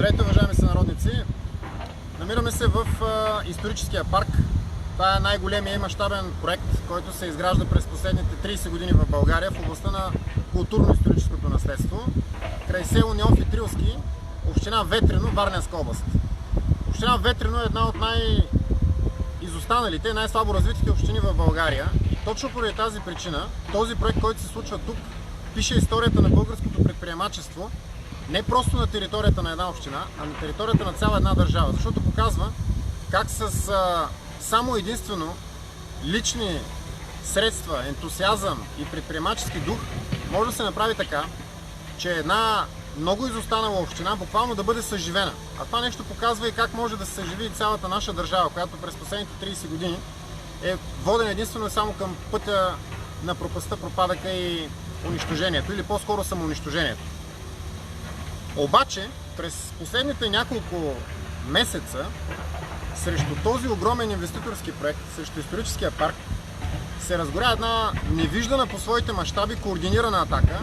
Здравейте, уважаеми сънародници! Намираме се в историческия парк. Това е най-големият и мащабен проект, който се изгражда през последните 30 години в България в областта на културно-историческото наследство, край село Неофит Рилски, община Ветрино, Варненска област. Община Ветрино е една от най-изостаналите, най-слабо развитите общини в България. Точно поради тази причина, този проект, който се случва тук, пише историята на българското предприемачество не просто на територията на една община, а на територията на цяла една държава, защото показва как с само единствено лични средства, ентусиазъм и предприемачески дух може да се направи така, че една много изостанала община буквално да бъде съживена. А това нещо показва и как може да се съживи цялата наша държава, която през последните 30 години е водена единствено само към пътя на пропастта, пропадъка и унищожението, или по-скоро самоунищожението. Обаче, през последните няколко месеца, срещу този огромен инвеститорски проект, срещу историческия парк, се разгоря една невиждана по своите мащаби координирана атака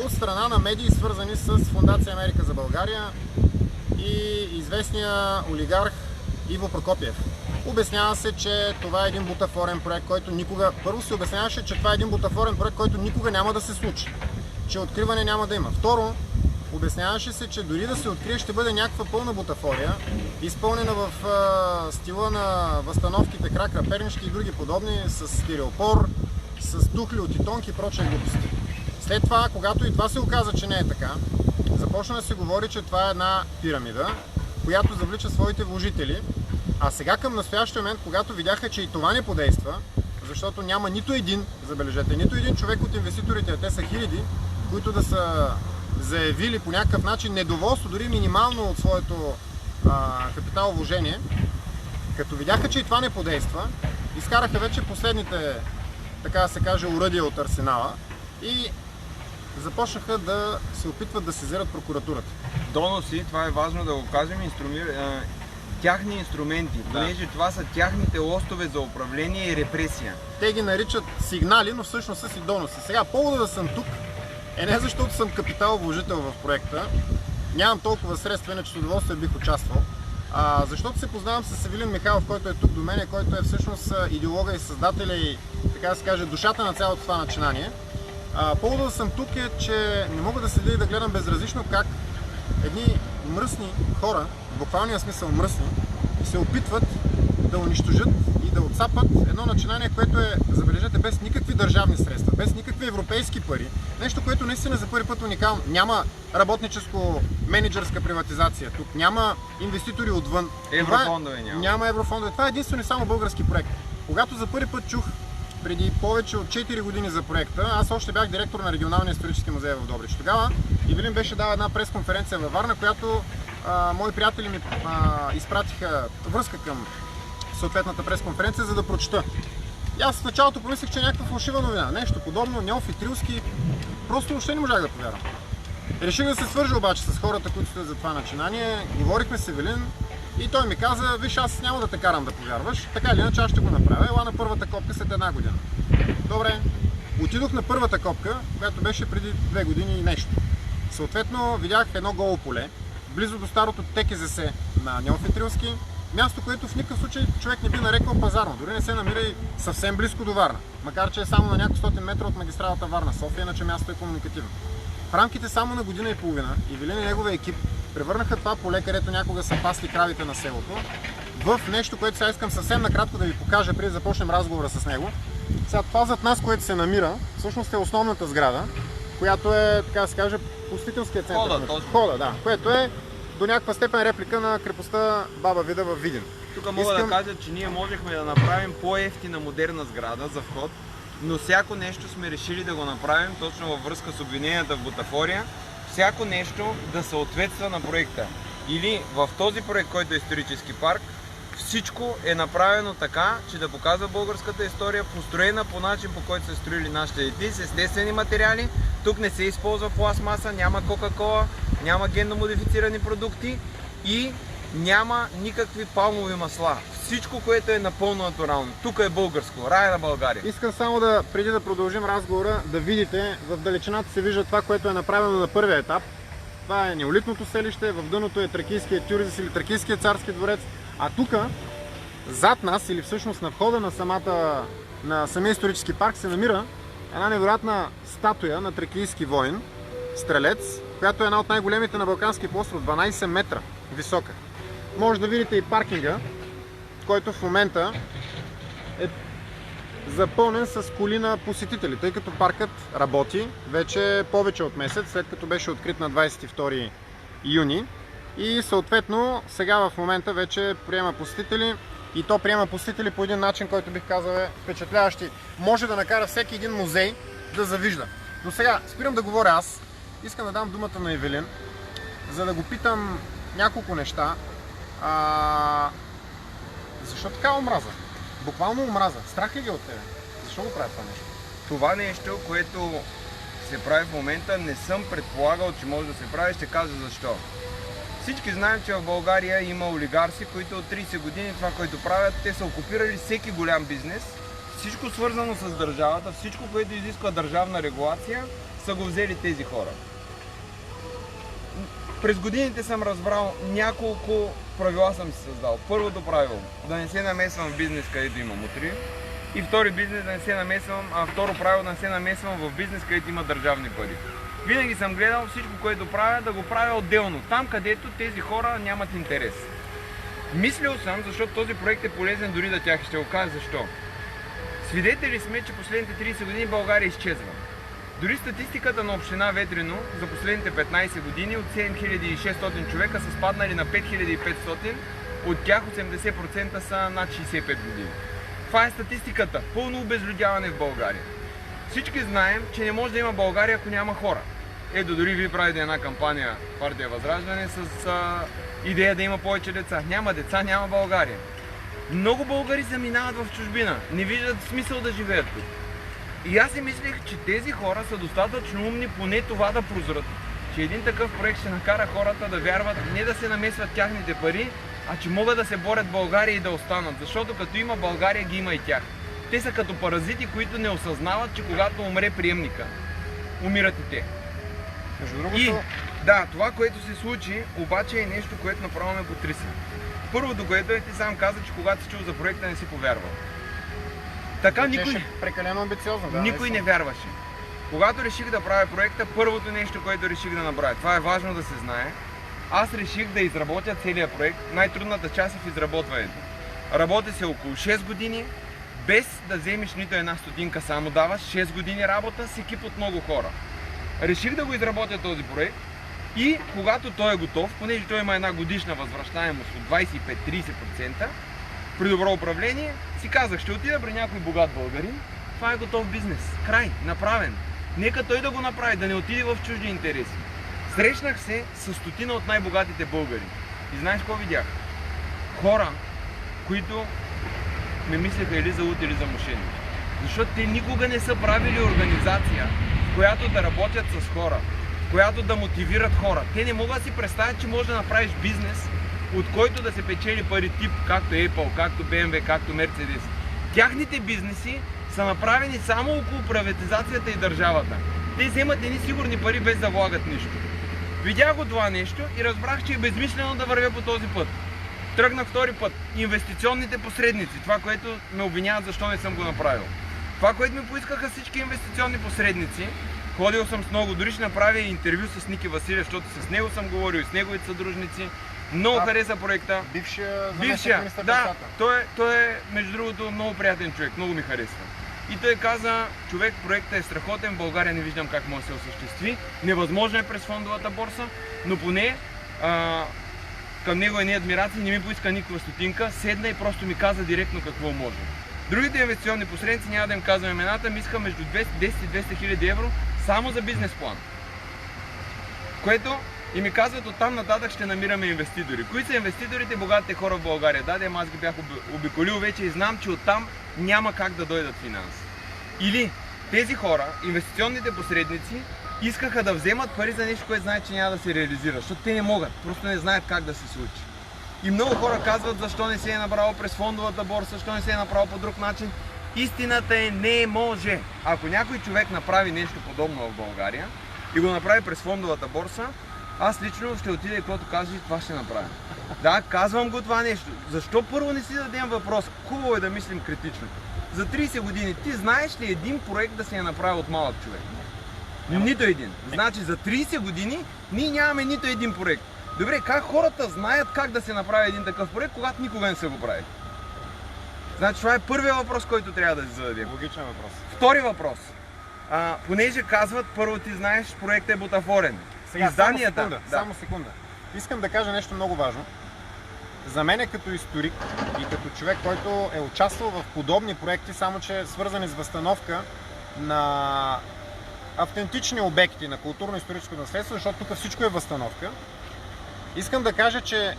от страна на медии, свързани с Фондация Америка за България и известния олигарх Иво Прокопиев. Обяснява се, че това е един бутафорен проект, който никога... Първо се обясняваше, че това е един бутафорен проект, който никога няма да се случи, че откриване няма да има. Второ, обясняваше се, че дори да се открие, ще бъде някаква пълна бутафория, изпълнена в стила на възстановките Кракра, Пернишки и други подобни, с стиреопор, с тухли от итонки и прочие глупости. След това, когато и това се оказа, че не е така, започна да се говори, че това е една пирамида, която завлича своите вложители. А сега към настоящия момент, когато видяха, че и това не подейства, защото няма нито един, забележете, нито един човек от инвеститорите, а те са хиляди, които да са заявили по някакъв начин недоволство, дори минимално от своето капиталовложение, като видяха, че и това не подейства, изкараха вече последните, така да се каже, оръдия от арсенала и започнаха да се опитват да сезират прокуратурата. Доноси, това е важно да го кажем, тяхни инструменти, понеже това са тяхните лостове за управление и репресия. Те ги наричат сигнали, но всъщност са си доноси. Сега повода да съм тук е не защото съм капиталовложител в проекта, нямам толкова средства, иначе с удоволствие бих участвал, защото се познавам с Севелин Михайлов, който е тук до мене, който е всъщност идеолога и създателя и, така да се каже, душата на цялото това начинание. Повода да съм тук е, че не мога да седя и да гледам безразлично как едни мръсни хора, в буквалния смисъл мръсни, се опитват да унищожат и да отцапат едно начинание, което е, забележете, без никакви държавни средства, без никакви европейски пари. Нещо, което наистина за първи път уникално. Няма работническо-менеджерска приватизация тук, няма инвеститори отвън. Еврофондове няма. Няма еврофондове. Това е единствено и само български проект. Когато за първи път чух преди повече от 4 години за проекта, аз още бях директор на регионалния исторически музей в Добрич. Тогава Ивелин беше дала една пресконференция във Варна, която мои приятели ми изпратиха връзка към съответната пресконференция, за да прочета. И аз в началото помислих, че е някаква фалшива новина. Нещо подобно, Неофит Рилски. Просто въобще не можах да повярвам. Реших да се свържа обаче с хората, които стоят за това начинание. Говорихме с Евелин и той ми каза: виж, аз няма да те карам да повярваш, така или иначе аз ще го направя. Ела на първата копка след една година. Добре, отидох на първата копка, която беше преди 2 години и нещо. Съответно видях едно голо поле, близо до старото ТКЗС на Неофит Рилски. Място, което в никакъв случай човек не би нарекал пазарно. Дори не се намира и съвсем близко до Варна. Макар че е само на няколко стотин метра от магистралата Варна-София, иначе място е комуникативно. В рамките само на година и половина Ивелин и неговия екип превърнаха това поле, където някога са пасли кравите на селото, в нещо, което сега искам съвсем накратко да ви покажа, преди да започнем разговора с него. Сега това зад нас, което се намира, всъщност е основната сграда, която е, така да се каже, посетителския център. Входа, да, което е до някаква степен реплика на крепостта Баба Вида в Видин. Тук мога да кажа, че ние можехме да направим по-евтина модерна сграда за вход, но всяко нещо сме решили да го направим точно във връзка с обвиненията в бутафория, всяко нещо да съответства на проекта. Или в този проект, който е исторически парк, всичко е направено така, че да показва българската история, построена по начин, по който са строили нашите деди, с естествени материали. Тук не се използва пластмаса, няма кока-кола, няма генно модифицирани продукти и няма никакви палмови масла. Всичко, което е напълно натурално. Тук е българско, рай на България. Искам само да, преди да продължим разговора, да видите, в далечината се вижда това, което е направено на първия етап. Това е неолитното селище, в дъното е Тракийския тюрзис или Тракийския царски дворец, а тук зад нас, или всъщност на входа на самия исторически парк, се намира една невероятна статуя на тракийски воин, стрелец, която е една от най-големите на Балканския полуостров, 12 метра висока. Може да видите и паркинга, който в момента е запълнен с коли на посетители, тъй като паркът работи вече повече от месец, след като беше открит на 22 юни и съответно сега в момента вече приема посетители, и то приема посетители по един начин, който бих казал е впечатляващи. Може да накара всеки един музей да завижда. Но сега спирам да говоря аз. Искам да дам думата на Ивелин, за да го питам няколко неща. Защо така омраза? Буквално омраза. Страх ли ги от тебе? Защо го прави това нещо? Това нещо, което се прави в момента, не съм предполагал, че може да се прави, ще кажа защо. Всички знаем, че в България има олигарси, които от 30 години това, което правят, те са окупирали всеки голям бизнес. Всичко свързано с държавата, всичко, което изисква държавна регулация, са го взели тези хора. През годините съм разбрал няколко правила съм си създал. Първото правило, да не се намесвам в бизнес, където има мутри. И втори второ правило, да не се намесвам в бизнес, където има държавни пари. Винаги съм гледал всичко, което правя, да го правя отделно, там където тези хора нямат интерес. Мислил съм, защото този проект е полезен дори да тях, ще го кажа защо. Свидетели сме, че последните 30 години България изчезва. Дори статистиката на община Ветрино за последните 15 години от 7600 човека са спаднали на 5500, от тях 80% са над 65 години. Това е статистиката. Пълно обезлюдяване в България. Всички знаем, че не може да има България, ако няма хора. Ето, дори ви правите една кампания Партия Възраждане с идея да има повече деца. Няма деца, няма България. Много българи заминават в чужбина. Не виждат смисъл да живеят тук. И аз си мислех, че тези хора са достатъчно умни поне това да прозрат. Че един такъв проект ще накара хората да вярват не да се намесват тяхните пари, а че могат да се борят в България и да останат. Защото като има България, ги има и тях. Те са като паразити, които не осъзнават, че когато умре приемника, умират и те. Между другото... И да, това, което се случи, обаче е нещо, което направо ме потриса. Първото, което е, ти сам каза, че когато си чул за проекта, не си повярвал. Така никой... Прекалено амбициозно, да. Никой не вярваше. Когато реших да правя проекта, първото нещо, което реших да направя, това е важно да се знае, аз реших да изработя целият проект. Най-трудната част е в изработването. Работи се около 6 години, без да вземеш нито една стотинка, само даваш 6 години работа с екип от много хора. Реших да го изработя този проект и когато той е готов, понеже той има една годишна възвръщаемост от 25-30%, при добро управление, си казах, ще отида при някой богат българин, това е готов бизнес. Край, направен. Нека той да го направи, да не отиде в чужди интереси. Срещнах се с стотина от най-богатите българи. И знаеш какво видях? Хора, които ме мислеха или за луд, или за мошенник. Защото те никога не са правили организация, в която да работят с хора, в която да мотивират хора. Те не могат да си представят, че можеш да направиш бизнес, от който да се печели пари тип, както Apple, както BMW, както Mercedes. Тяхните бизнеси са направени само около приватизацията и държавата. Те вземат едни сигурни пари без да влагат нищо. Видях го това нещо и разбрах, че е безмислено да вървя по този път. Тръгнах втори път. Инвестиционните посредници. Това, което ме обвиняват, защо не съм го направил. Това, което ми поискаха всички инвестиционни посредници, ходил съм с много, дори ще направя интервю с Ники Василев, защото с него съм говорил и с неговите съдружници. Много хареса проекта. Бившия, да, той е, между другото, много приятен човек, много ми харесва. И той каза, човек, проектът е страхотен, в България не виждам как може да се осъществи. Невъзможно е през фондовата борса, но поне към него е не адмирации, не ми поиска никаква стотинка, седна и просто ми каза директно какво може. Другите инвестиционни посредници, няма да им казвам имената, ми иска между 10 и 200 хиляди евро само за бизнес план. Което и ми казват, оттам нататък ще намираме инвеститори. Кои са инвеститорите? Богатите хора в България. Да, аз ги бях обиколил вече и знам, че оттам няма как да дойдат финанси. Или тези хора, инвестиционните посредници, искаха да вземат пари за нещо, което знаят, че няма да се реализира, защото те не могат, просто не знаят как да се случи. И много хора казват, защо не се е направил през фондовата борса, защо не се е направил по друг начин. Истината е, не може. Ако някой човек направи нещо подобно в България и го направи през фондовата борса, аз лично ще отида и каквото кажа и това ще направя. Да, казвам го това нещо. Защо първо не си дадем въпрос? Хубаво е да мислим критично. За 30 години ти знаеш ли един проект да се е направил от малък човек? Нито един. Значи за 30 години ние нямаме нито един проект. Добре, как хората знаят как да се направи един такъв проект, когато никога не са го правили? Значи това е първият въпрос, който трябва да си зададем. Логичен въпрос. Втори въпрос. Понеже казват, първо ти знаеш, проектът е бутафорен. Сега, Изданията. само секунда. Искам да кажа нещо много важно. За мен като историк и като човек, който е участвал в подобни проекти, само че свързани с възстановка на автентични обекти на културно-историческо наследство, защото тук всичко е възстановка, искам да кажа, че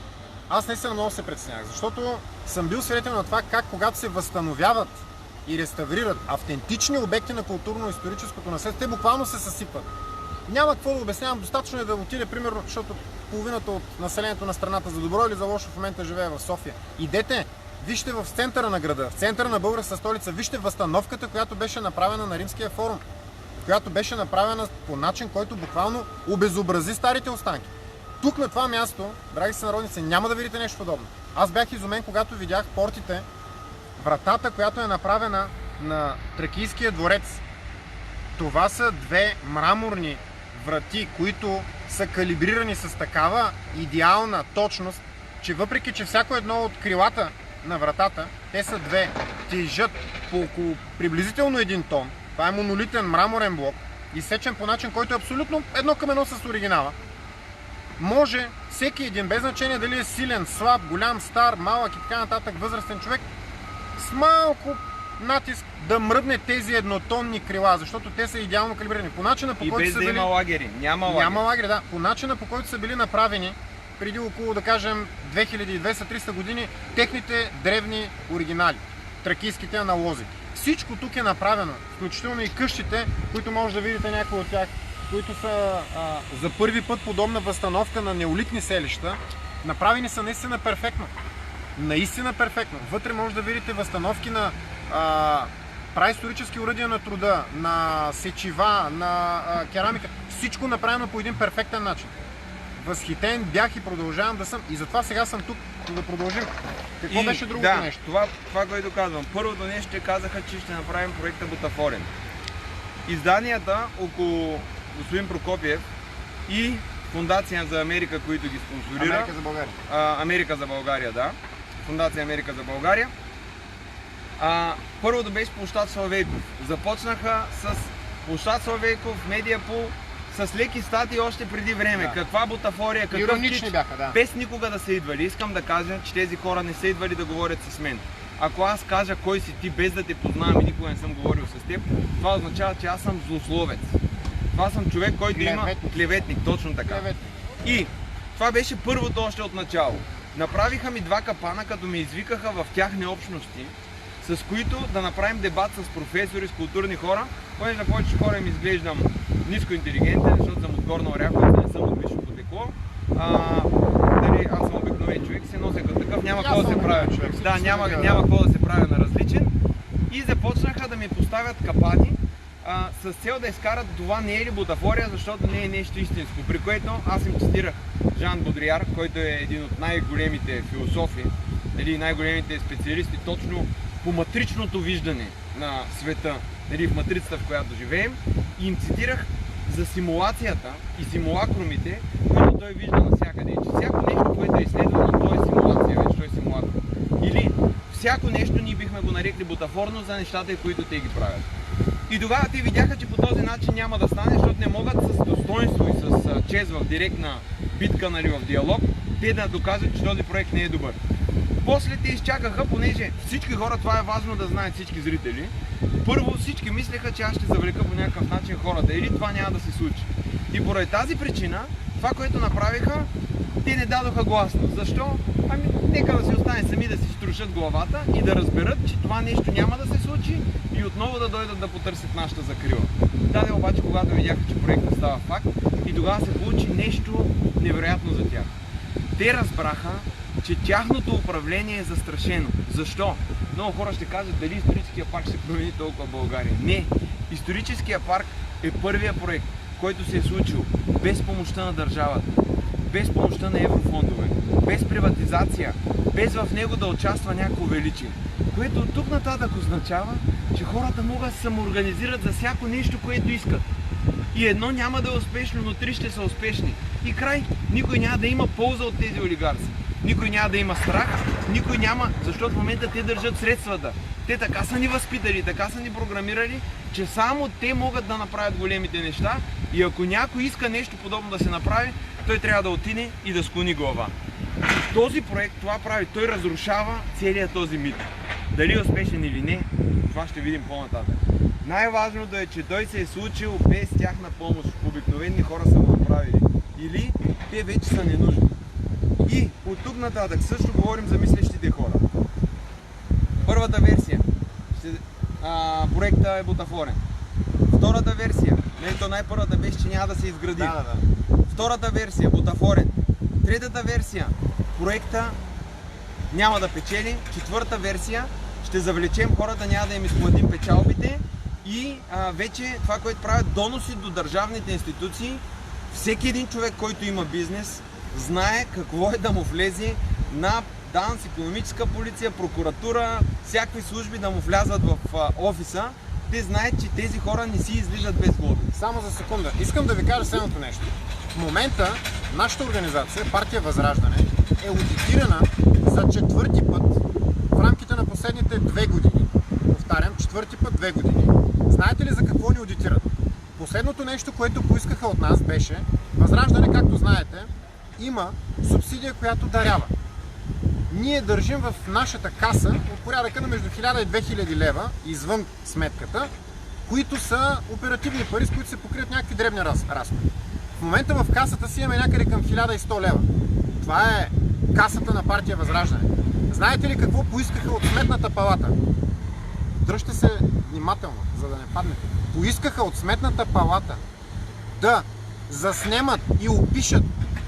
аз наистина много се притеснявах, защото съм бил свидетел на това как когато се възстановяват и реставрират автентични обекти на културно-историческото наследство, те буквално се съсипват. Няма какво да обяснявам, достатъчно е да отиде, примерно, защото половината от населението на страната за добро или за лошо в момента живее в София. Идете, вижте в центъра на града, в центъра на българската столица, вижте възстановката, която беше направена на Римския форум, която беше направена по начин, който буквално обезобрази старите останки. Тук на това място, драги сънародници, няма да видите нещо подобно. Аз бях изумен, когато видях портите, вратата, която е направена на Тракийския дворец. Това са две мраморни врати, които са калибрирани с такава идеална точност, че въпреки, че всяко едно от крилата на вратата, те са две, тежат по около приблизително 1 тон. Това е монолитен мраморен блок, изсечен по начин, който е абсолютно едно към едно с оригинала. Може всеки един, без значение дали е силен, слаб, голям, стар, малък и така нататък, възрастен човек, с малко натиск да мръдне тези еднотонни крила, защото те са идеално калибрирани. По начина, по И който без са да били... има лагери. Няма лагери, да. По начина, по който са били направени преди около, да кажем, 2200-300 години, техните древни оригинали, тракийските аналози. Всичко тук е направено, включително и къщите, които може да видите някои от тях, които са за първи път подобна възстановка на неолитни селища, направени са наистина перфектно. Наистина перфектно. Вътре може да видите възстановки на праисторически уръдия на труда, на сечива, на керамика. Всичко направено по един перфектен начин. Възхитен бях и продължавам да съм. И затова сега съм тук, за да продължим. Какво беше другото нещо? Това, което казвам. Първото нещо казаха, че ще направим проекта бутафорен. Изданията около господин Прокопиев и Фундация за Америка, които ги спонсорира. Америка за България. Америка за България, да. Фундация Америка за България. Първото беше площад Славейков. Започнаха с площад Славейков, Медиапул, с леки статии още преди време. Да. Каква бутафория, какъв иронични бяха, да. Без никога да са идвали. Искам да кажа, че тези хора не са идвали да говорят с мен. Ако аз кажа кой си ти, без да те познавам и никога не съм говорил с теб, това означава, че аз съм злословец. Това съм човек, който има клеветник, точно така. И това беше първото още от начало. Направиха ми 2 капана, като ме извикаха в тяхни общности, с които да направим дебат с професори, с културни хора, понеже на повече хора им изглеждам ниско интелигентен, защото съм от Горна Оряховица, не съм от висше потекло. Аз съм обикновен човек, се нося като такъв, няма какво да се правя. Да, няма какво да се правя на различен. И започнаха да ми поставят капани, с цел да изкарат това не е ли бутафория, защото не е нещо истинско. При което аз им цитирах Жан Бодриар, който е един от най-големите философи, най-големите специалисти точно по матричното виждане на света, в матрицата, в която живеем, и им цитирах за симулацията и симулакрумите, които той вижда навсякъде. И че всяко нещо, което е изследвано, то е симулация, вече той е симулакрум. Или всяко нещо ние бихме го нарекли бутафорно за нещата, които те ги правят. И тогава те видяха, че по този начин няма да стане, защото не могат с достоинство и с чест в директна битка, в диалог, те да докажат, че този проект не е добър. После те изчакаха, понеже всички хора, това е важно да знаят всички зрители, първо всички мислеха, че аз ще завлека по някакъв начин хората, или това няма да се случи. И поради тази причина, това, което направиха, те не дадоха гласност. Защо? Нека да си остане сами да си струшат главата и да разберат, че това нещо няма да се случи и отново да дойдат да потърсят нашата закрила. Даде обаче, когато видяха, че проектът става факт, и тогава се получи нещо невероятно за тях. Те разбраха, че тяхното управление е застрашено. Защо? Много хора ще кажат дали историческия парк ще промени толкова в България. Не! Историческия парк е първия проект, който се е случил без помощта на държавата, без помощта на еврофондове, без приватизация, без в него да участва някакво величие. Което от тук нататък означава, че хората могат да се самоорганизират за всяко нещо, което искат. И едно няма да е успешно, но три ще са успешни. И край. Никой няма да има полза от тези олигарси. Никой няма да има страх, никой няма, защото в момента те държат средствата. Те така са ни възпитали, така са ни програмирали, че само те могат да направят големите неща и ако някой иска нещо подобно да се направи, той трябва да отиде и да склони глава. Този проект това прави, той разрушава целият този мит. Дали е успешен или не, това ще видим по-нататък. Най-важното е, че той се е случил без тяхна помощ. Обикновени хора са го направили. Или те вече са ненужни. И от тук нататък също говорим за мислещите хора. Първата версия. Проекта е бутафорен. Втората версия. То най-първата беше, че няма да се изгради. Втората версия. Бутафорен. Третата версия. Проекта няма да печели. Четвърта версия. Ще завлечем хората, няма да им изплатим печалбите. И вече това, което правят доноси до държавните институции, всеки един човек, който има бизнес, знае какво е да му влезе на ДАНС, икономическа полиция, прокуратура, всякакви служби да му влязат в офиса. Те знаят, че тези хора не си излизат без глоби. Само за секунда. Искам да ви кажа следното нещо. В момента нашата организация, партия Възраждане, е аудитирана за четвърти път в рамките на последните 2 години. Повтарям, четвърти път 2 години. Знаете ли за какво ни аудитират? Последното нещо, което поискаха от нас беше, Възраждане, както знаете, има субсидия, която дарява. Ние държим в нашата каса от порядъка на между 1000 и 2000 лева, извън сметката, които са оперативни пари, с които се покрият някакви дребни разходи. В момента в касата си имаме някъде към 1100 лева. Това е касата на партия Възраждане. Знаете ли какво поискаха от Сметната палата? Дръжте се внимателно, за да не паднете. Поискаха от Сметната палата да заснемат и опишат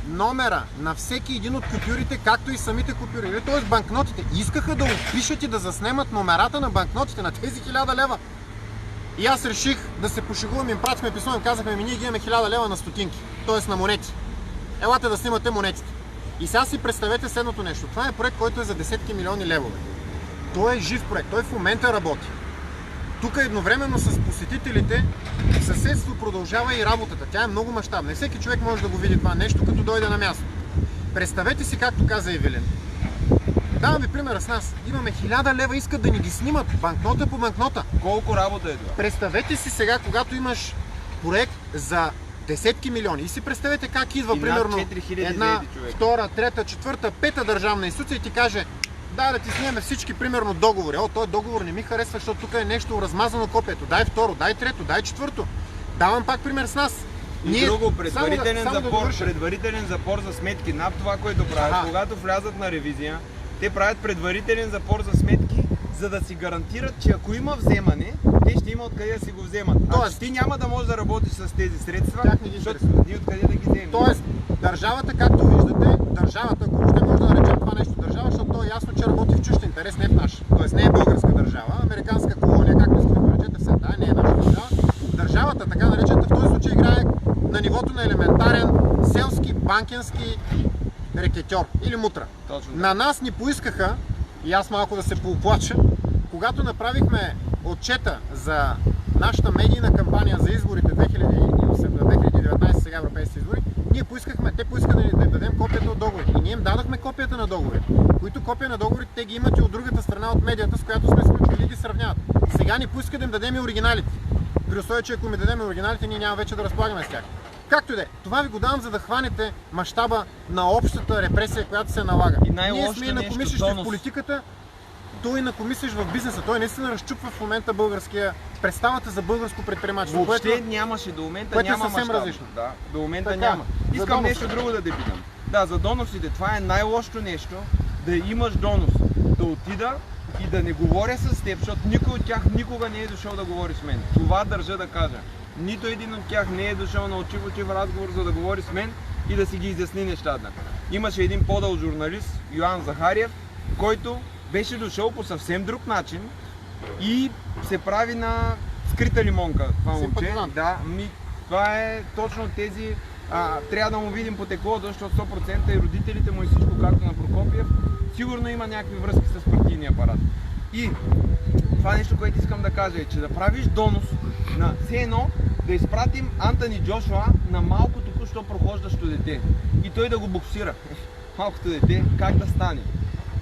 номера на всеки един от купюрите, както и самите купюри, т.е. банкнотите. Искаха да опишат и да заснемат номерата на банкнотите на тези 1000 лева. И аз реших да се пошегувам, им пратихме писмо, им казахме, ние ги имаме 1000 лева на стотинки, т.е. на монети. Елате да снимате монетите. И сега си представете следното нещо. Това е проект, който е за десетки милиони левове. Той е жив проект, той в момента работи. Тук едновременно с посетителите в съседство продължава и работата. Тя е много мащабна. И всеки човек може да го види това нещо, като дойде на място. Представете си, както каза Евелин. Давам ви примера с нас. Имаме 1000 лева, искат да ни ги снимат банкнота по банкнота. Колко работа е това? Представете си сега, когато имаш проект за десетки милиони. И си представете как идва, примерно, една, втора, трета, четвърта, пета държавна институция и ти каже: да ти снимаме всички, примерно, договори. Този договор не ми харесва, защото тук е нещо размазано копието. Дай второ, дай трето, дай четвърто. Давам пак пример с нас. И друго, предварителен запор за сметки. Над това, което правят, когато влязат на ревизия, те правят предварителен запор за сметки, за да си гарантират, че ако има вземане, те ще има откъде да си го вземат. Тоест, ти няма да можеш да работиш с тези средства, защото ни откъде да ги вземем. Тоест, държавата, както виждате, държавата, ако ще може да наречем това нещо държава, защото то е ясно, че работи в чужд интерес, не в наш. Тоест не е българска държава, американска колония, както искате да наречете, все да, не е наша държава. Държавата, така наречената, в този случай играе на нивото на елементарен селски, банкенски рекетьор или мутра. На нас ни поискаха, и аз малко да се поплача, когато направихме отчета за нашата медийна кампания за изборите 2019, сега европейски избори, те поискаха да им дадем копията от договорите. И ние им дадахме копията на договорите, които копия на договорите те ги имат и от другата страна от медията, с която сме сключили и ги сравняват. Сега ни поиска да им дадем и оригиналите. При условие, че ако ми дадем оригиналите, ние няма вече да разполагаме с тях. Както и да е. Това ви го давам, за да хванете мащаба на общата репресия, която се налага. Ние сме инакомислещи в политиката, той инакомислиш в бизнеса. Той наистина разчупва в момента представата за българско предприемачество. Въобще нямаше до момента, няма мащаб. Да, до момента няма. Искам нещо друго да те питам. Да, за доносите. Това е най-лошото нещо, да имаш донос. Да отида и да не говоря с теб, защото никой от тях никога не е дошъл да говори с мен. Това държа да кажа. Нито един от тях не е дошъл на очив разговор, за да говори с мен и да си ги изясни нещата. Имаше един подъл журналист, Йоан Захариев, който беше дошъл по съвсем друг начин и се прави на скрита лимонка. Това момче. Да, Това е точно тези, трябва да му видим по теклото, защото 100% и родителите му и всичко, както на Прокопиев, сигурно има някакви връзки с партийния апарат. И това нещо, което искам да кажа е, че да правиш донос на все едно да изпратим Антони Джошуа на малко току-що прохождащо дете и той да го боксира. Малкото дете, как да стане?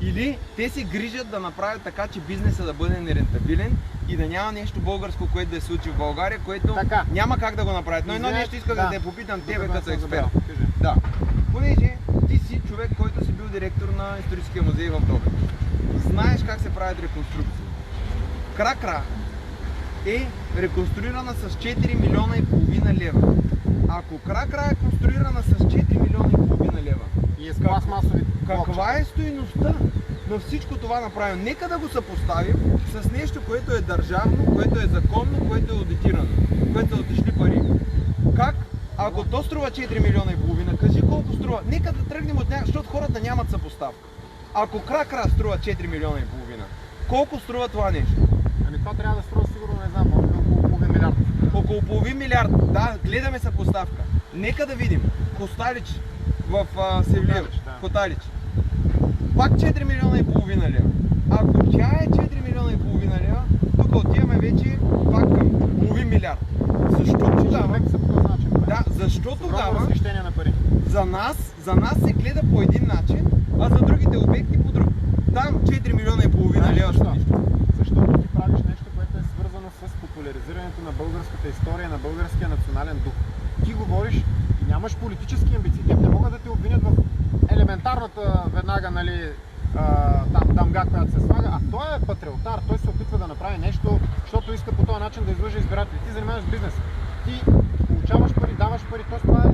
Или те се грижат да направят така, че бизнесът да бъде нерентабилен и да няма нещо българско, което да се случи в България, което няма как да го направят. Но едно нещо исках да те попитам тебе като експерт. Да. Понеже ти си човек, който си бил директор на Историческия музей в Добрич. Знаеш как се правят реконструкции. Кракра е реконструирана с 4 милиона и половина лева. Ако Кракра е конструирана с 4 милиона и половина лева, и е с пластмасови каква е стойността на всичко това направено? Нека да го съпоставим с нещо, което е държавно, което е законно, което е аудитирано, което са отишли пари. Как? Ако то струва 4 милиона и половина, кажи колко струва. Нека да тръгнем от някакъв, защото хората нямат съпоставка. Ако Кракра струва 4 милиона и половина, колко струва това нещо? Ами това трябва да струва сигурно, не знам, може би около половин милиард. Около половин милиард, да, гледаме съпоставка. Нека да видим. Косталич в Севлиев, Коталич. Пак 4 милиона и половина лева. Ако тя е 4 милиона и половина лева, тук отиваме вече пак към половин милиард. Защо тогава? Да, защо тогава на пари. за нас се гледа по един начин, а за другите обекти по друг. Там 4 милиона и половина лева. Защото ти правиш нещо, което е свързано с популяризирането на българската история, на българския национален дух. Ти говориш и нямаш политически амбиции. Те не могат да те обвинят в елементарната веднага, нали, там дамга, която се слага, а той е патриотар, той се опитва да направи нещо, защото иска по този начин да излъже избиратели. Ти занимаваш с бизнес. Ти получаваш пари, даваш пари, т.е. това е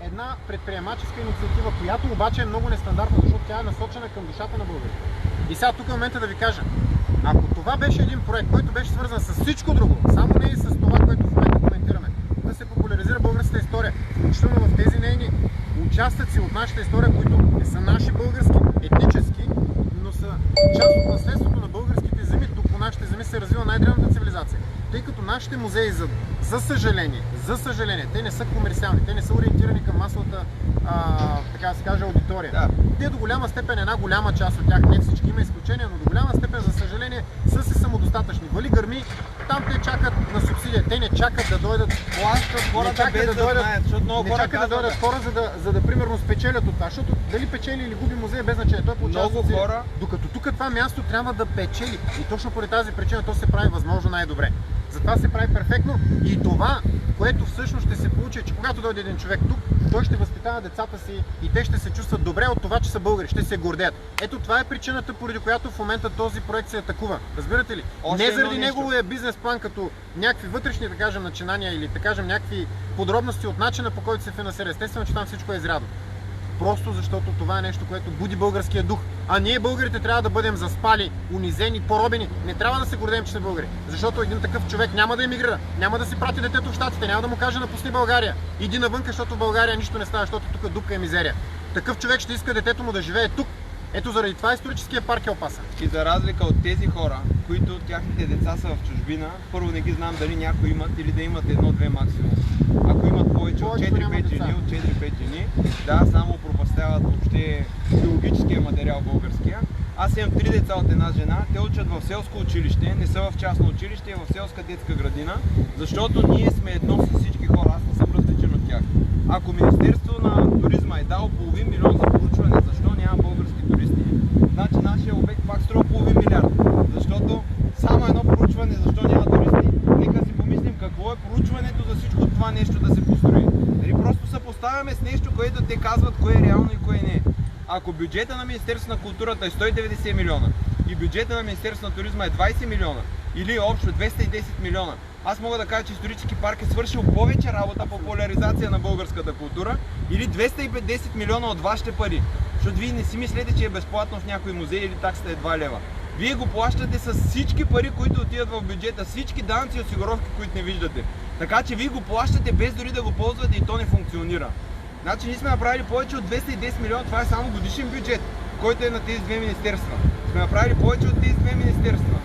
една предприемаческа инициатива, която обаче е много нестандартна, защото тя е насочена към душата на българите. И сега тук е момента да ви кажа, ако това беше един проект, който беше свързан с всичко друго, само не и с това, което в момента коментираме, да се популяризира българската история, включително в тези нейни участъци от нашата история, които не са наши български, етнически, но са част от наследството на българските земи. Тук по нашите земи се развива най-древната цивилизация. Тъй като нашите музеи, за съжаление, те не са комерциални, те не са ориентирани към масовата, така да се каже, аудитория. Да. Те до голяма степен, една голяма част от тях, не всички, има изключения, но до голяма степен, за съжаление, са си самодостатъчни. Вали гърми, там те чакат на субсидия, те не чакат да дойдат, плащат хората без да знаят, защото много хора да дойдат хора, за да примерно спечелят от това, защото дали печели или губи музей без значение, той получава субсидия. Хора... Докато тук това място трябва да печели и точно поради тази причина то се прави възможно най-добре. Затова се прави перфектно и това, което всъщност ще се получи, че когато дойде един човек тук, той ще възпитава децата си и те ще се чувстват добре от това, че са българи, ще се гордеят. Ето това е причината, поради която в момента този проект се атакува. Разбирате ли? Не заради неговия бизнес план, като някакви вътрешни, да кажем, начинания или да кажем някакви подробности от начина, по който се финансира. Естествено, че там всичко е изрядно. Просто защото това е нещо, което буди българския дух. А ние българите трябва да бъдем заспали, унизени, поробени. Не трябва да се гордеем, че сме българи. Защото един такъв човек няма да емигрира, няма да си прати детето в Щатите, няма да му каже напусни България. Иди навънка, защото в България нищо не става, защото тук дупка е мизерия. Такъв човек ще иска детето му да живее тук. Ето заради това историческия парк е опасен. И за разлика от тези хора, които тяхните деца са в чужбина, първо не ги знам дали някои имат или да имат едно-две максимум. Ако имат повече от 4-5 жени, да, само пропастяват въобще биологическия материал българския. Аз имам 3 деца от една жена, те учат в селско училище, не са в частно училище, а в селска детска градина, защото ние сме едно с всички хора, аз не съм различен от тях. Ако Министерството на туризма е дал половин милион за проучване, защо няма български туристи? Значи нашия обект пак струва половин милиард, защото само едно проучване, защо няма туристи, нека си помислим какво е проучването за всичко това нещо да се построи. Дали просто съпоставяме с нещо, което те казват кое е реално и кое не е. Ако бюджета на Министерството на културата е 190 милиона и бюджета на Министерството на туризма е 20 милиона или общо 210 милиона, аз мога да кажа, че исторически парк е свършил повече работа по популяризация на българската култура или 210 милиона от вашите пари. Защото вие не си мислете, че е безплатно в някой музей или таксата е 2 лева. Вие го плащате с всички пари, които отиват в бюджета, всички данъци и осигуровки, които не виждате. Така че вие го плащате без дори да го ползвате и то не функционира. Значи ние сме направили повече от 210 милиона, това е само годишен бюджет, който е на тези две министерства. Сме направили повече от тези две министерства.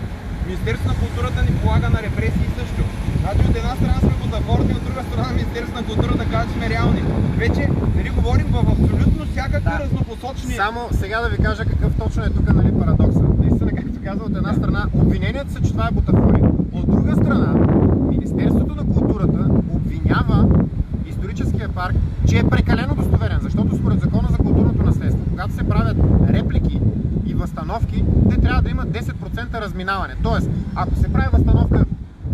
Министерството на културата ни полага на репресии също. Значи от една страна сме бутафорни, от друга страна Министерството на културата казва, че сме реални. Вече, нали, говорим в абсолютно всякакви разнопосочни... Само сега да ви кажа какъв точно е тук, нали, парадокса. Наистина, както казва, от една страна обвиненията са, че това е бутафория. От друга страна, Министерството на културата обвинява историческия парк, че е прекалено достоверен, защото според Закона за културното наследство, когато се правят реплики и възстановки, те трябва да имат 10% разминаване. Тоест, ако се прави възстановка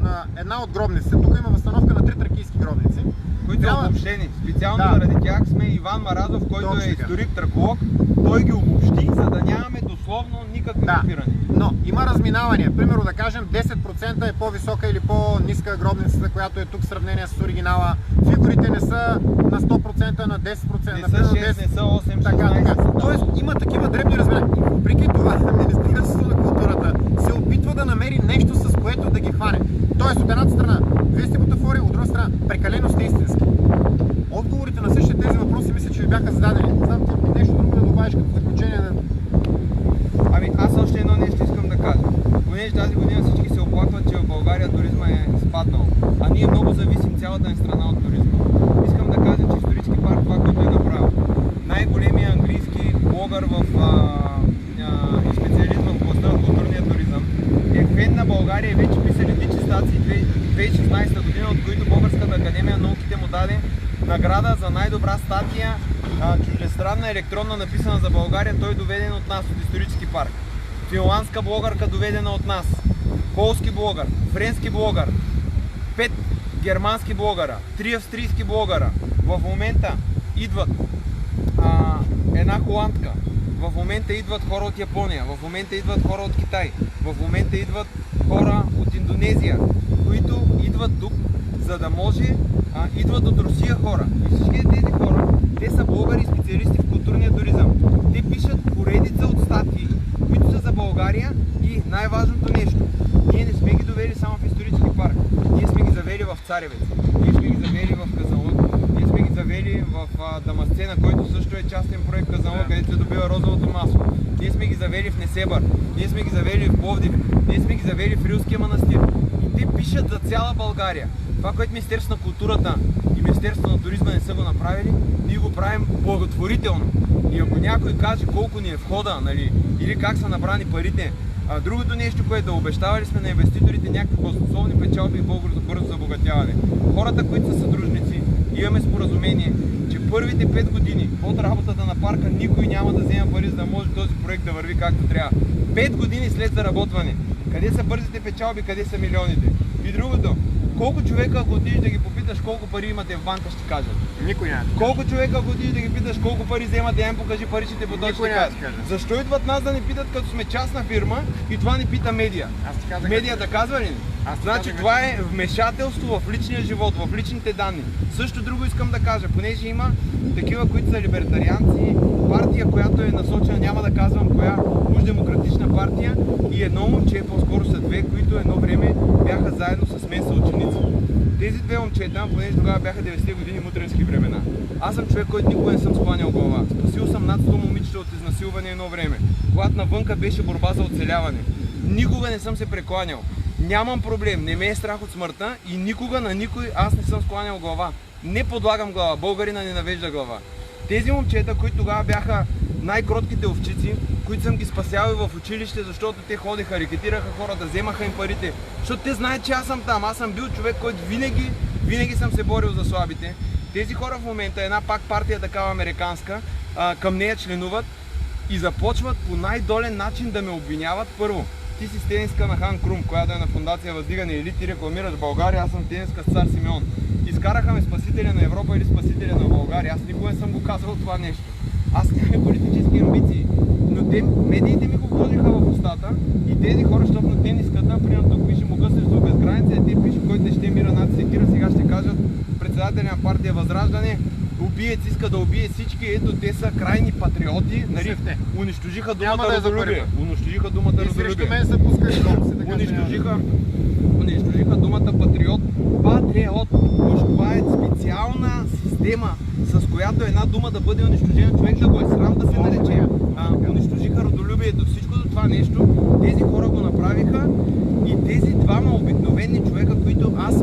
на една от гробниците, тук има възстановка на 3 тракийски гробници, които са обобщени. Специално заради тях сме Иван Маразов, който точно е историк-траколог. Той ги обобщи, за да нямаме дословно никакви копирани. Но има разминавания. Примерно да кажем 10% е по-висока или по-ниска гробницата, която е тук в сравнение с оригинала. Фигурите не са на 100%, на 10%. Не са 6, не са 8, така. Тоест има такива дребни разминавания. И въпреки това Министерството на културата се опитва да намери нещо, с което да ги хване. Тоест от едната страна вие сте бутафори, от друга страна прекалено сте истински. Отговорите на същите тези въпроси мисля, че ви бяха зададени. Не знам ти нещо друго да добавиш като заключение на... Ами аз още едно нещо искам да кажа. Понеже тази година всички се оплакват, че в България туризма е спаднал. А ние много зависим цялата ни страна от туризма. Искам да кажа, че исторически парк това, което е направил. Най-големият английски блогър в и специалист в областта на културния туризъм е фен на България и вече писали дичи статии 2016 година, от които Българската академия на науките му даде награда за най-добра статия чуждестранна електронна, написана за България. Той е доведен от нас, от исторически парк. Финландска блогърка, доведена от нас. Полски блогър, френски блогър, 5 германски блогъра, 3 австрийски блогъра. В момента идват една холандка. В момента идват хора от Япония. В момента идват хора от Китай. В момента идват хора от Индонезия, които идват тук, за да може идват от Русия хора. И всички тези хора, те са блогъри и специалисти в културния туризъм. Те пишат поредица от статии, които са за България и най-важното нещо. Ние не сме ги довели само в исторически парк. Ние сме ги завели в Царевец. Ние сме ги завели в Казанлък. Ние сме ги завели в Дамасцена, който също е частен проект Казанлък, където се добива розовото масло. Ние сме ги завели в Несебър. Ние сме ги завели в Пловдив. Ние сме ги завели в Рилския манастир. И те пишат за цяла България. Това, което Министерството на културата и Министерството на туризма не са го направили, ние го правим благотворително. И ако някой каже колко ни е входа, нали, или как са набрани парите, другото нещо, което обещавали сме на инвеститорите някакви баснословни печалби и бързо забогатяване. Хората, които са съдружници, имаме споразумение, че първите 5 години от работата на парка никой няма да взема пари, за да може този проект да върви както трябва. 5 години след заработване. Къде са бързите печалби, къде са милионите? И другото, колко човека, ако отидеш да ги попиташ колко пари имате в банка, ще ти кажат? Никой няма. Колко човека, ако отидеш да ги питаш колко пари вземат, да им покажи паричните потоци, ще ти кажат? Защо идват нас да ни питат, като сме частна фирма и това ни пита медия? Медията казва ли? Значи това е вмешателство в личния живот, в личните данни. Също друго искам да кажа, понеже има такива, които са либертарианци, партия, която е насочена, няма да казвам коя, уж демократична партия, и едно момче, по-скоро са две, които едно време бяха заедно с мен съученици. Тези две момчета, понеже тогава бяха 90-те години мутренски времена. Аз съм човек, който никога не съм скланял глава. Спасил съм над 100 момичета от изнасилване едно време, когато навънка беше борба за оцеляване. Никога не съм се прекланял. Нямам проблем, не ме е страх от смъртта и никога на никой аз не съм скланял глава. Не подлагам глава, българина не навежда глава. Тези момчета, които тогава бяха най-кротките овчици, които съм ги спасявал в училище, защото те ходеха, рекетираха хората, вземаха им парите, защото те знаят, че аз съм там. Аз съм бил човек, който винаги съм се борил за слабите. Тези хора в момента, една пак партия такава американска, към нея членуват и започват по най-долен начин да ме обвиняват. Първо, ти си с тениска на Хан Крум, която е на фондация Въздигане, или ти рекламираш България, аз съм тениска с цар Симеон. Изкараха ме спасителя на Европа или спасителя на България. Аз никога не съм го казвал това нещо. Аз нямам политически амбиции, но медиите ми го вложиха в устата и тези хора, защото на тениската, примерно тук пише Могъсъчество без граница, те пише, който не ще мира над секира, сега ще кажат председателя на партия Възраждане, убиец иска да убие всички, ето те са крайни патриоти, нали, унищожиха думата родолюбие. Унищожиха думата родолюбие. Унищожиха думата патриот. Патриот. Уж това е специална система, с която една дума да бъде унищожена, човек да го е срам да се нарече. Унищожиха родолюбието. Всичкото това нещо, тези хора го направиха и тези двама обикновени човека, които аз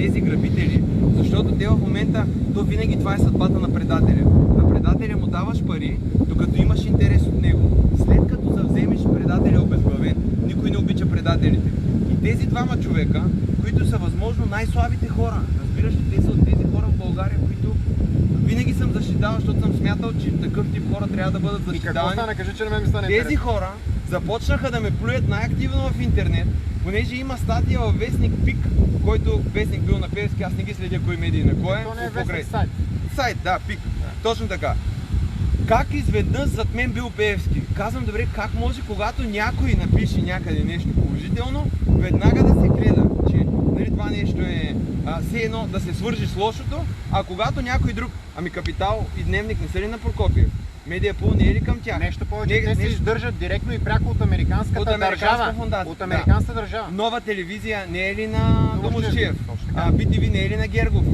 тези грабители. Защото те в момента, то винаги това е съдбата на предателя. На предателя му даваш пари, докато имаш интерес от него. След като завземеш, предателя е обезглавен. Никой не обича предателите. И тези двама човека, които са възможно най-слабите хора, разбираш ли, те са от тези хора в България, които винаги съм защитавал, защото съм смятал, че такъв тип хора трябва да бъдат И какво защитавани. стана? Кажи, че на мен ми стане Тези интересно. хора започнаха да ме плюят най-активно в интернет, понеже има статия във вестник ПИК, който вестник бил на Певски, аз не ги следя кой медии на кой е. То не е покрай- вестник, сайт. Сайт, да, ПИК. Точно така. Как изведнъж зад мен бил Певски? Казвам, добре, как може, когато някой напише някъде нещо положително, веднага да се гледа, че нали, това нещо е все едно да се свържи с лошото, а когато някой друг, ами Капитал и Дневник не са ли на Прокопиев? Медиапул не е ли към тях? Нещо повече, те се издържат директно и пряко от американската От американска държава. фондация, От да. американската държава. Нова телевизия не е ли на Домусчиев? Домусчиев? Точно така. BTV не е ли на Гергов?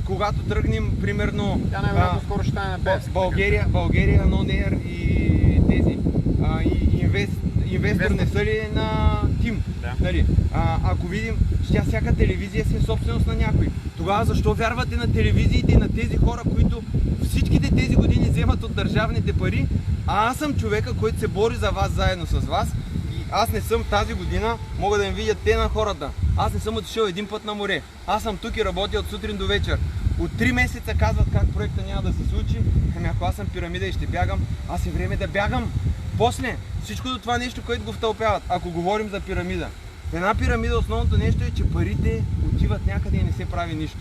Когато тръгнем, примерно, Тя най-вероятно скоро ще стане на Певски. България, Non-Air и тези и инвестор не са ли на Тим? Да. Нали? Ако видим, всяка телевизия си е собственост на някой. Тогава защо вярвате на телевизиите и на тези хора, които всичките тези години вземат от държавните пари, а аз съм човека, който се бори за вас заедно с вас и аз не съм тази година, мога да им видят те на хората. Аз не съм отишъл един път на море. Аз съм тук и работя от сутрин до вечер. От 3 месеца казват как проекта няма да се случи. Ами ако аз съм пирамида и ще бягам, аз е време да бягам. После всичкото това нещо, което го втълпяват, ако говорим за пирамида. В една пирамида основното нещо е, че парите отиват някъде и не се прави нищо.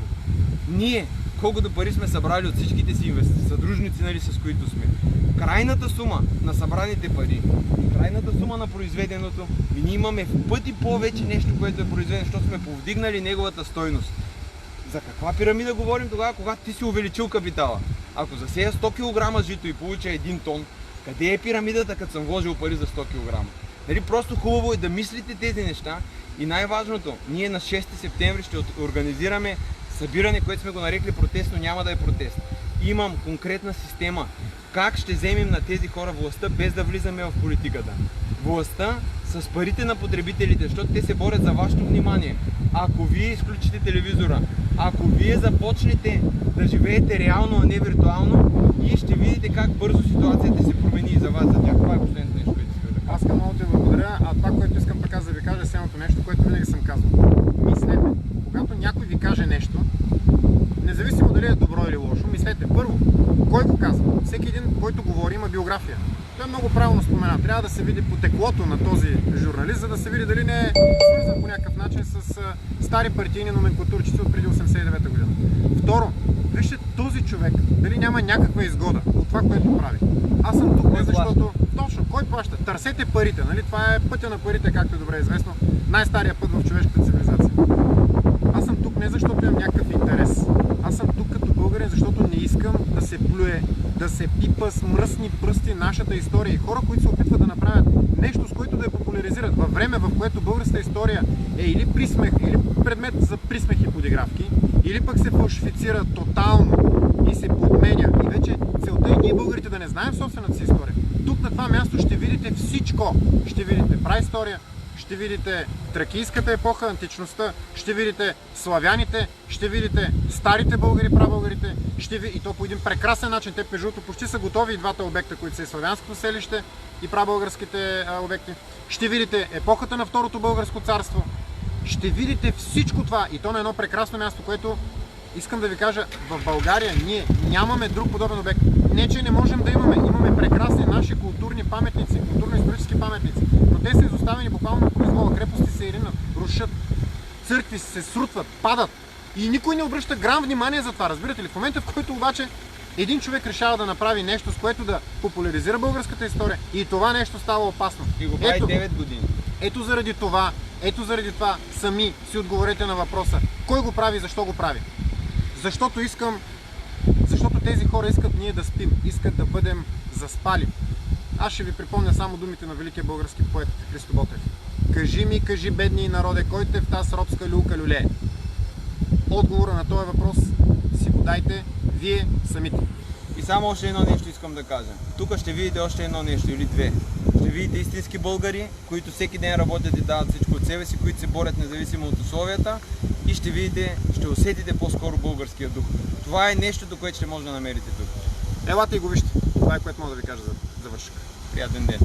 Ние, колкото пари сме събрали от всичките си съдружници, нали, с които сме, крайната сума на събраните пари и крайната сума на произведеното, и ние имаме в пъти повече нещо, което е произведено, защото сме повдигнали неговата стойност. За каква пирамида говорим тогава, когато ти си увеличил капитала? Ако засея 100 кг жито и получа 1 тон, къде е пирамидата, като съм вложил пари за 100 кг? Нали, просто хубаво е да мислите тези неща и най-важното, ние на 6 септември ще организираме събиране, което сме го нарекли протест, но няма да е протест. Имам конкретна система как ще вземем на тези хора властта, без да влизаме в политиката. Властта с парите на потребителите, защото те се борят за вашето внимание. Ако вие изключите телевизора, ако вие започнете да живеете реално, а не виртуално, и ще видите как бързо ситуацията се промени и за вас, за тях. Това е последното нещо, което искам да кажа. Аз искам много ти благодаря, а това, което искам така да ви кажа, е следното нещо, което винаги съм казвал. Мислете, когато някой ви каже нещо, независимо дали е добро или лошо, мислете първо, кой го казва. Всеки един, който говори, има биография. Той е много правилно спомена. Трябва да се види потеклото на този журналист, за да се види дали не е свързан по някакъв начин с стари партийни номенклатурчици от преди 89-та година. Второ, вижте този човек, дали няма някаква изгода от това, което прави. Аз съм тук не защото... Точно, кой плаща? Търсете парите, нали? Това е пътя на парите, както е добре известно. Най-стария път в човешката цивилизация. Аз съм тук не защото имам някакъв интерес. Аз съм тук като българин, защото не искам да се плюе, да се пипа с мръсни пръсти нашата история. И хора, които се опитват да направят нещо, с което да я популяризират във време, в което българската история е или присмех, или предмет за присмех и подигравки, или пък се фалшифицира тотално и се подменя. И вече целта е ние българите да не знаем собствената си история. Тук на това място ще видите всичко. Ще видите праистория, ще видите тракийската епоха, античността, ще видите славяните, ще видите старите българи, прабългарите, и то по един прекрасен начин. Те, между другото, почти са готови и двата обекта, които са и славянското селище и прабългарските обекти. Ще видите епохата на Второто българско царство. Ще видите всичко това и то на едно прекрасно място, което искам да ви кажа, в България ние нямаме друг подобен обект. Не, че не можем да имаме. Имаме прекрасни наши културни паметници, културно-исторически паметници, но те са изоставени буквално на произвола. Крепости се иринат, рушат, църкви се срутват, падат и никой не обръща грам внимание за това. Разбирате ли? В момента, в който обаче един човек решава да направи нещо, с което да популяризира българската история и това нещо става опасно. И го прави 9 години. Ето заради това сами си отговорете на въпроса. Кой го прави и защо го прави? Защото тези хора искат ние да спим, искат да бъдем заспали. Аз ще ви припомня само думите на великия български поет Христо Ботев. Кажи ми, кажи бедни народе, кой те в таз робска люлка люлее? Отговора на този въпрос си го дайте вие самите. И само още едно нещо искам да кажа. Тук ще видите още едно нещо или две. Ще видите истински българи, които всеки ден работят и дават всичко от себе си, които се борят независимо от условията. и ще видите, ще усетите по-скоро българския дух. Това е нещото, което ще може да намерите тук. Елате и го вижте. Това е което мога да ви кажа за завършък. Приятен ден!